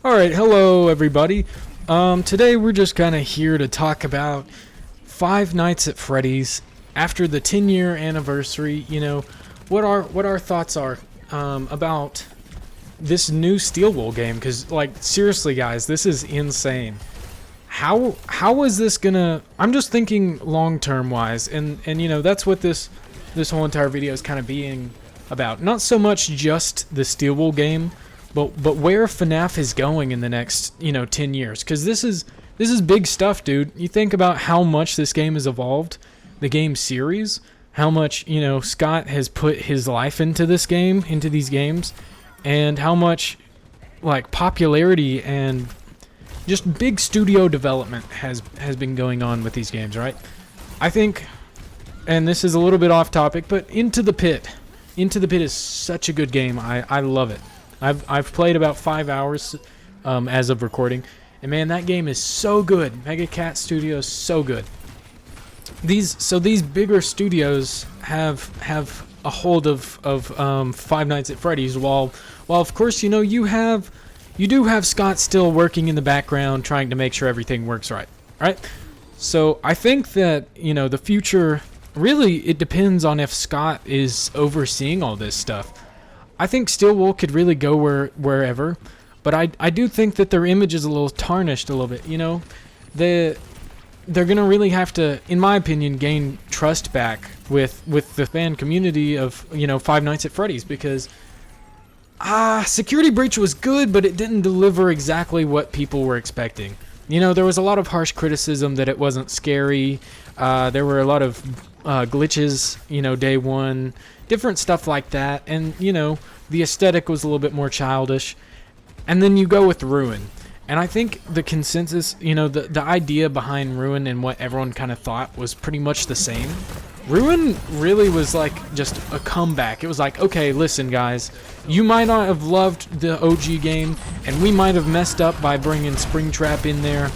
Alright, hello everybody. Today we're just kind of here to talk about Five Nights at Freddy's after the 10-year anniversary. What our thoughts are about this new Steel Wool game. Because, like, seriously, guys, this is insane. How is this gonna? I'm just thinking long-term wise, and that's what this whole entire video is kind of being about. Not so much just the Steel Wool game, but where FNAF is going in the next 10 years, because this is big stuff, dude. You think about how much this game has evolved, the game series, how much Scott has put his life into this game, into these games, and how much like popularity and just big studio development has been going on with these games, right? I think, and this is a little bit off topic, but Into the Pit is such a good game. I love it. I've played about 5 hours as of recording, and man, that game is so good. Mega Cat Studios, so good. These bigger studios have a hold of Five Nights at Freddy's, while of course you do have Scott still working in the background trying to make sure everything works right. So I think that the future, really, it depends on if Scott is overseeing all this stuff. I think Steel Wool could really go wherever, but I do think that their image is a little tarnished a little bit. They're gonna really have to, in my opinion, gain trust back with the fan community of Five Nights at Freddy's, because Security Breach was good, but it didn't deliver exactly what people were expecting. There was a lot of harsh criticism that it wasn't scary. There were a lot of glitches, day one, different stuff like that, and the aesthetic was a little bit more childish. And then you go with Ruin, and I think the consensus, the idea behind Ruin and what everyone kind of thought was pretty much the same. Ruin really was like just a comeback. It was like, okay, listen guys, you might not have loved the OG game, and we might have messed up by bringing Springtrap in there.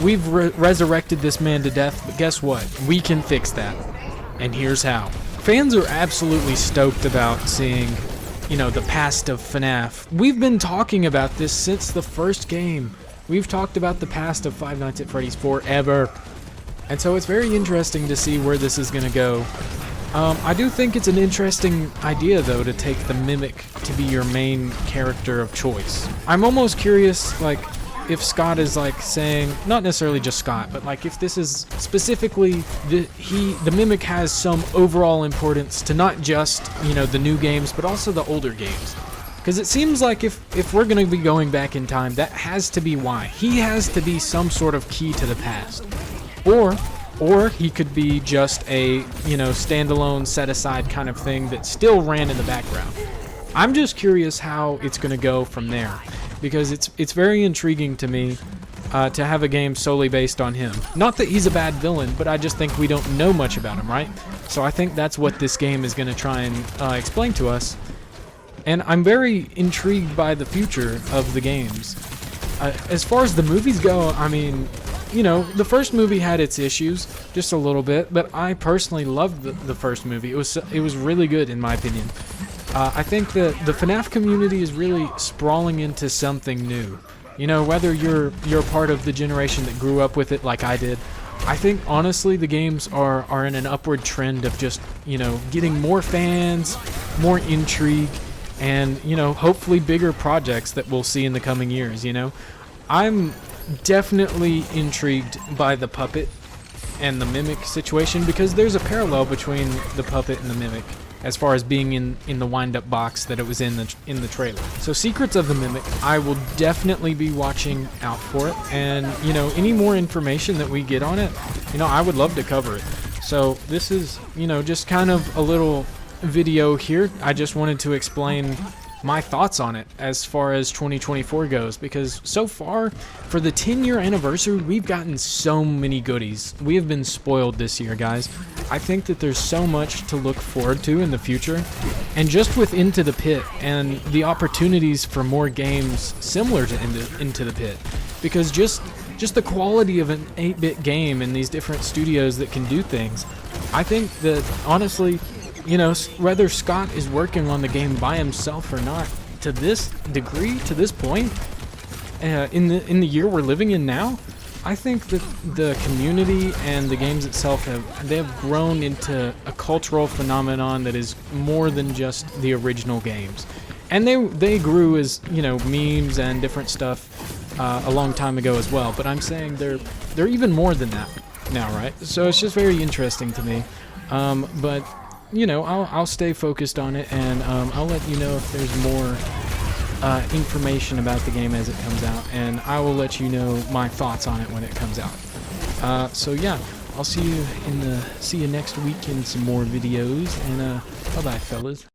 We've resurrected this man to death, but guess what? We can fix that, and here's how. Fans are absolutely stoked about seeing, the past of FNAF. We've been talking about this since the first game. We've talked about the past of Five Nights at Freddy's forever. And so it's very interesting to see where this is going to go. I do think it's an interesting idea, though, to take the Mimic to be your main character of choice. I'm almost curious, like, if Scott is like saying, not necessarily just Scott, but like if this is specifically the Mimic has some overall importance to not just the new games, but also the older games. Because it seems like if we're going to be going back in time, that has to be why. He has to be some sort of key to the past. Or he could be just a, standalone, set-aside kind of thing that still ran in the background. I'm just curious how it's going to go from there, because it's very intriguing to me to have a game solely based on him. Not that he's a bad villain, but I just think we don't know much about him, right? So I think that's what this game is going to try and explain to us. And I'm very intrigued by the future of the games. As far as the movies go, I mean, the first movie had its issues, just a little bit, but I personally loved the first movie. It was really good, in my opinion. I think that the FNAF community is really sprawling into something new. Whether you're part of the generation that grew up with it like I did, I think honestly the games are in an upward trend of just, getting more fans, more intrigue, and, hopefully bigger projects that we'll see in the coming years, I'm definitely intrigued by the puppet and the Mimic situation, because there's a parallel between the puppet and the Mimic as far as being in the wind-up box that it was in the trailer. So Secrets of the Mimic, I will definitely be watching out for it, and any more information that we get on it, I would love to cover it. So this is just kind of a little video here. I just wanted to explain my thoughts on it as far as 2024 goes, because so far for the 10-year anniversary we've gotten so many goodies. We have been spoiled this year, guys. I think that there's so much to look forward to in the future, and just with Into the Pit and the opportunities for more games similar to Into the Pit, because just the quality of an 8-bit game and these different studios that can do things, I think that honestly, whether Scott is working on the game by himself or not, to this degree, to this point, in the year we're living in now, I think that the community and the games itself have grown into a cultural phenomenon that is more than just the original games. And they grew as, you know, memes and different stuff a long time ago as well. But I'm saying they're even more than that now, right? So it's just very interesting to me. But you know, I'll stay focused on it, and I'll let you know if there's more information about the game as it comes out, and I will let you know my thoughts on it when it comes out. So yeah, I'll see you next week in some more videos, and bye bye, fellas.